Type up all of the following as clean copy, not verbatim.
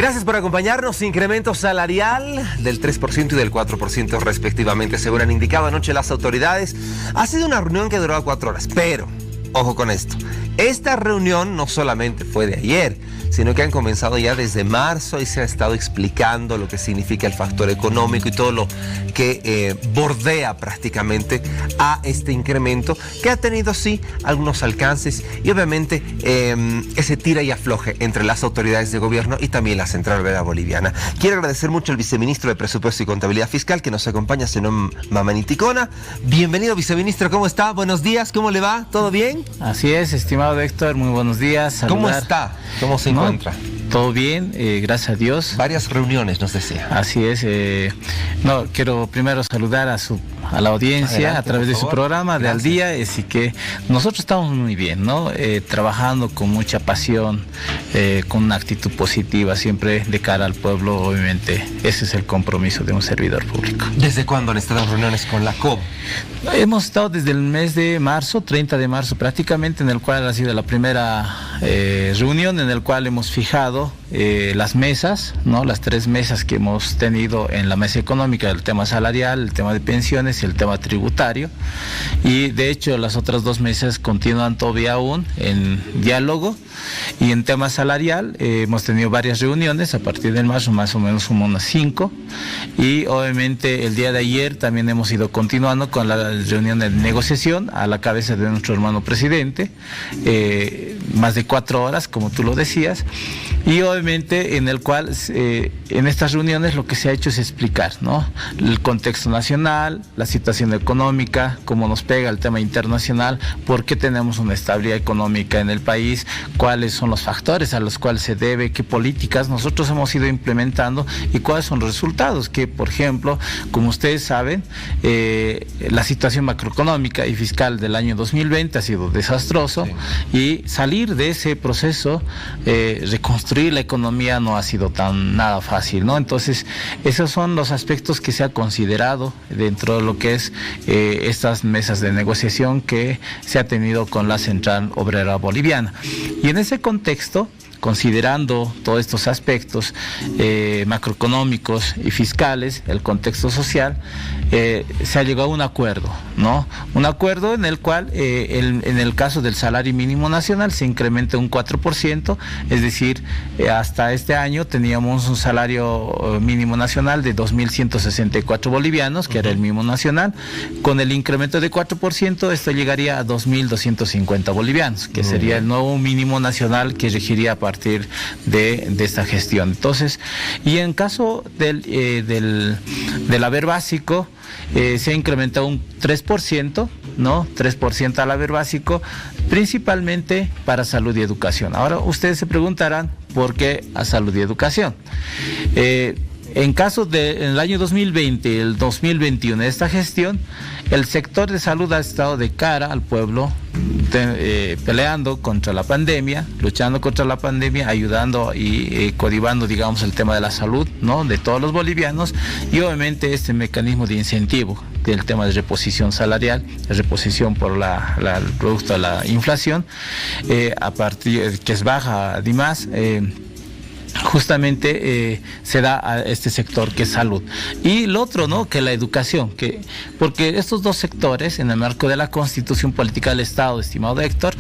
Gracias por acompañarnos. Incremento salarial del 3% y del 4% respectivamente, según han indicado anoche las autoridades. Ha sido una reunión que duró 4 horas, pero ojo con esto. Esta reunión no solamente fue de ayer, sino que han comenzado ya desde marzo y se ha estado explicando lo que significa el factor económico y todo lo que bordea prácticamente a este incremento, que ha tenido sí algunos alcances y obviamente ese tira y afloje entre las autoridades de gobierno y también la Central Obrera Boliviana. Quiero agradecer mucho al viceministro de Presupuesto y Contabilidad Fiscal que nos acompaña, Zenón Mamaniticona. Bienvenido, viceministro, ¿cómo está? Buenos días, ¿cómo le va? ¿Todo bien? Así es, estimado Héctor, muy buenos días. Saludar. ¿Cómo está? ¿Cómo se encuentra? Todo bien, gracias a Dios. Varias reuniones, nos decía. Así es. Quiero primero saludar a la audiencia. Adelante, a través de su programa de Al Día. Así que nosotros estamos muy bien, ¿no? Trabajando con mucha pasión, con una actitud positiva, siempre de cara al pueblo, obviamente. Ese es el compromiso de un servidor público. ¿Desde cuándo han estado reuniones con la COB? Hemos estado desde el mes de marzo, 30 de marzo prácticamente, en el cual ha sido la primera reunión en el cual hemos fijado las mesas, ¿no? Las 3 mesas que hemos tenido en la mesa económica, el tema salarial, el tema de pensiones y el tema tributario. Y de hecho las otras 2 mesas continúan todavía aún en diálogo. Y en tema salarial hemos tenido varias reuniones a partir del marzo, más o menos como unas 5. Y obviamente el día de ayer también hemos ido continuando con la reunión de negociación a la cabeza de nuestro hermano presidente, más de 4 horas, como tú lo decías. Y obviamente en el cual en estas reuniones lo que se ha hecho es explicar, ¿no? El contexto nacional, la situación económica, cómo nos pega el tema internacional, por qué tenemos una estabilidad económica en el país, cuáles son los factores a los cuales se debe, qué políticas nosotros hemos ido implementando y cuáles son los resultados, que por ejemplo, como ustedes saben, la situación macroeconómica y fiscal del año 2020 ha sido desastroso, sí. Y salir de ese proceso, reconstruir la economía no ha sido nada fácil, ¿no? Entonces, esos son los aspectos que se ha considerado dentro de lo que es estas mesas de negociación que se ha tenido con la Central Obrera Boliviana. Y en ese contexto, considerando todos estos aspectos macroeconómicos y fiscales, el contexto social, se ha llegado a un acuerdo, ¿no? Un acuerdo en el cual, en el caso del salario mínimo nacional, se incrementa un 4%, es decir, hasta este año teníamos un salario mínimo nacional de 2.164 bolivianos, que era el mínimo nacional. Con el incremento de 4%, esto llegaría a 2.250 bolivianos, que sería el nuevo mínimo nacional que regiría a partir de esta gestión. Entonces, y en caso del haber básico, se ha incrementado un 3%, ¿no? 3% al haber básico, principalmente para salud y educación. Ahora ustedes se preguntarán, ¿por qué a salud y educación? En caso en el año 2020 y el 2021, esta gestión, el sector de salud ha estado de cara al pueblo, peleando contra la pandemia, luchando contra la pandemia, ayudando y coadyuvando, digamos, el tema de la salud, ¿no? De todos los bolivianos, y obviamente este mecanismo de incentivo del tema de reposición salarial, de reposición por el producto de la inflación, a partir que es baja, además, justamente se da a este sector que es salud. Y lo otro, ¿no? Que la educación, porque estos dos sectores, en el marco de la Constitución Política del Estado, estimado Héctor,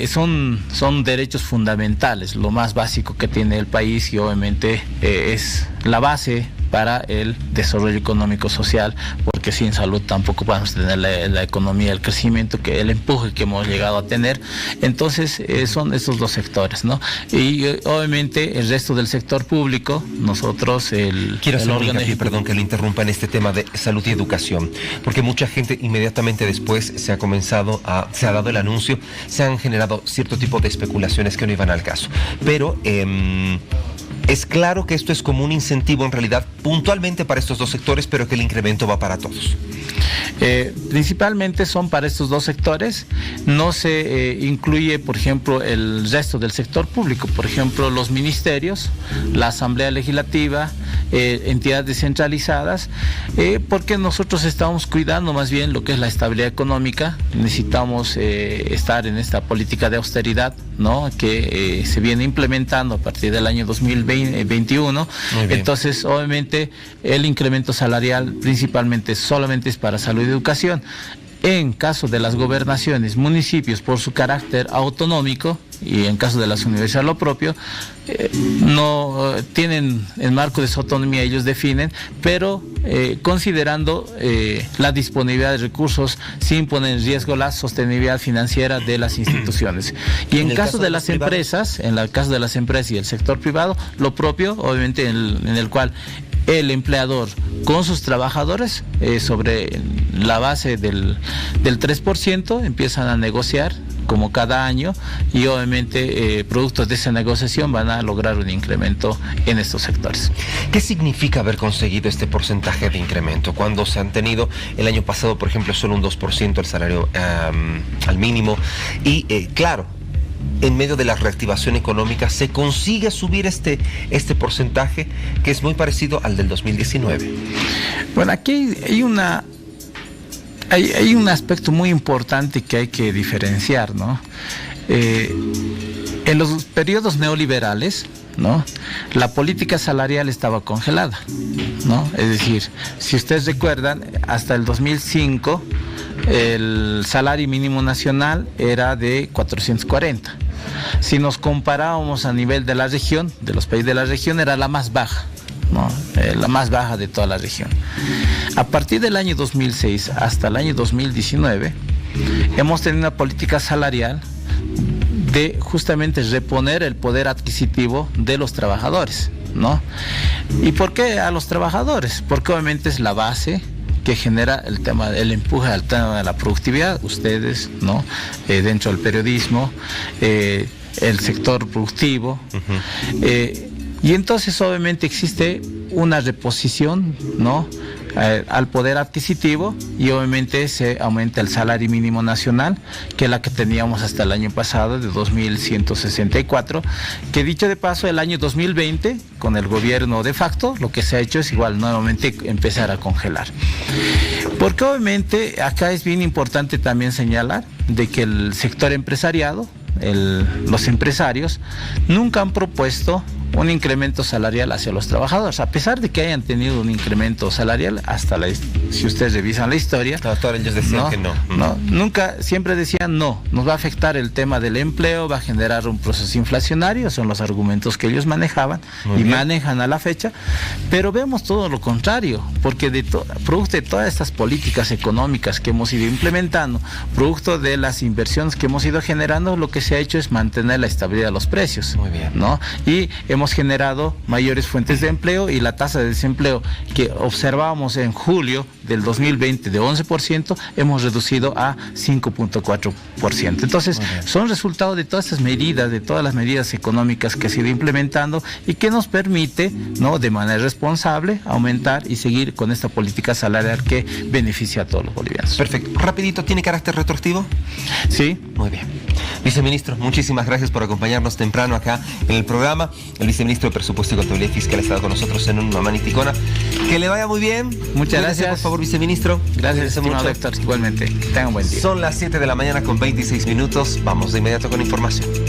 son derechos fundamentales, lo más básico que tiene el país, y obviamente es la base para el desarrollo económico social, porque sin salud tampoco vamos a tener la economía, el crecimiento, el empuje que hemos llegado a tener. Entonces son esos dos sectores, ¿no? Y obviamente el resto del sector público, nosotros Quiero hacer un hincapié, perdón que lo interrumpa, en este tema de salud y educación, porque mucha gente inmediatamente después se ha dado el anuncio, se han generado cierto tipo de especulaciones que no iban al caso, pero es claro que esto es como un incentivo en realidad puntualmente para estos dos sectores, pero que el incremento va para todos. Principalmente son para estos dos sectores, no se incluye, por ejemplo, el resto del sector público, por ejemplo, los ministerios, la Asamblea Legislativa, entidades descentralizadas, porque nosotros estamos cuidando más bien lo que es la estabilidad económica. Necesitamos estar en esta política de austeridad, ¿no?, que se viene implementando a partir del año 2021. Entonces, obviamente, el incremento salarial principalmente solamente es para salud y educación. En caso de las gobernaciones, municipios, por su carácter autonómico, y en caso de las universidades lo propio, no tienen el marco de su autonomía, ellos definen, pero considerando la disponibilidad de recursos sin poner en riesgo la sostenibilidad financiera de las instituciones. Y en caso de las empresas, en el caso de las empresas y el sector privado, lo propio, obviamente, en el cual el empleador con sus trabajadores sobre la base del 3% empiezan a negociar como cada año, y obviamente productos de esa negociación van a lograr un incremento en estos sectores. ¿Qué significa haber conseguido este porcentaje de incremento cuando se han tenido el año pasado, por ejemplo, solo un 2% el salario al mínimo? Y claro, en medio de la reactivación económica se consigue subir este porcentaje que es muy parecido al del 2019. Bueno, aquí hay un aspecto muy importante que hay que diferenciar, ¿no? En los periodos neoliberales, ¿no?, la política salarial estaba congelada, ¿no? Es decir, si ustedes recuerdan, hasta el 2005 el salario mínimo nacional era de 440. Si nos comparábamos a nivel de la región, de los países de la región, era la más baja, ¿no? La más baja de toda la región. A partir del año 2006 hasta el año 2019 hemos tenido una política salarial de justamente reponer el poder adquisitivo de los trabajadores, ¿no? ¿Y por qué a los trabajadores? Porque obviamente es la base que genera el empuje al tema de la productividad. Ustedes, ¿no?, dentro del periodismo, el sector productivo. Y entonces obviamente existe una reposición, ¿no?, al poder adquisitivo, y obviamente se aumenta el salario mínimo nacional, que es la que teníamos hasta el año pasado, de 2.164, que dicho de paso, el año 2020, con el gobierno de facto, lo que se ha hecho es igual nuevamente empezar a congelar. Porque obviamente acá es bien importante también señalar de que el sector empresariado, los empresarios, nunca han propuesto un incremento salarial hacia los trabajadores, a pesar de que hayan tenido un incremento salarial si ustedes revisan la historia, ellos decían que no, nunca, siempre decían no, nos va a afectar el tema del empleo, va a generar un proceso inflacionario, son los argumentos que ellos manejaban y manejan a la fecha, pero vemos todo lo contrario, porque producto de todas estas políticas económicas que hemos ido implementando, producto de las inversiones que hemos ido generando, lo que se ha hecho es mantener la estabilidad de los precios, ¿no? Y hemos generado mayores fuentes de empleo, y la tasa de desempleo que observábamos en julio del 2020 de 11%, hemos reducido a 5.4%. Entonces, son resultado de todas estas medidas, de todas las medidas económicas que se han ido implementando, y que nos permite, ¿no?, de manera responsable, aumentar y seguir con esta política salarial que beneficia a todos los bolivianos. Perfecto. Rapidito, ¿tiene carácter retroactivo? Sí. Muy bien. Viceministro, muchísimas gracias por acompañarnos temprano acá en el programa. El viceministro de Presupuesto y Contabilidad Fiscal ha estado con nosotros en un Mamá Ticona. Que le vaya muy bien. Muchas gracias. Por favor, viceministro. Gracias, estimado Héctor. Igualmente. Que tengan un buen día. Son las 7 de la mañana con 26 minutos. Vamos de inmediato con información.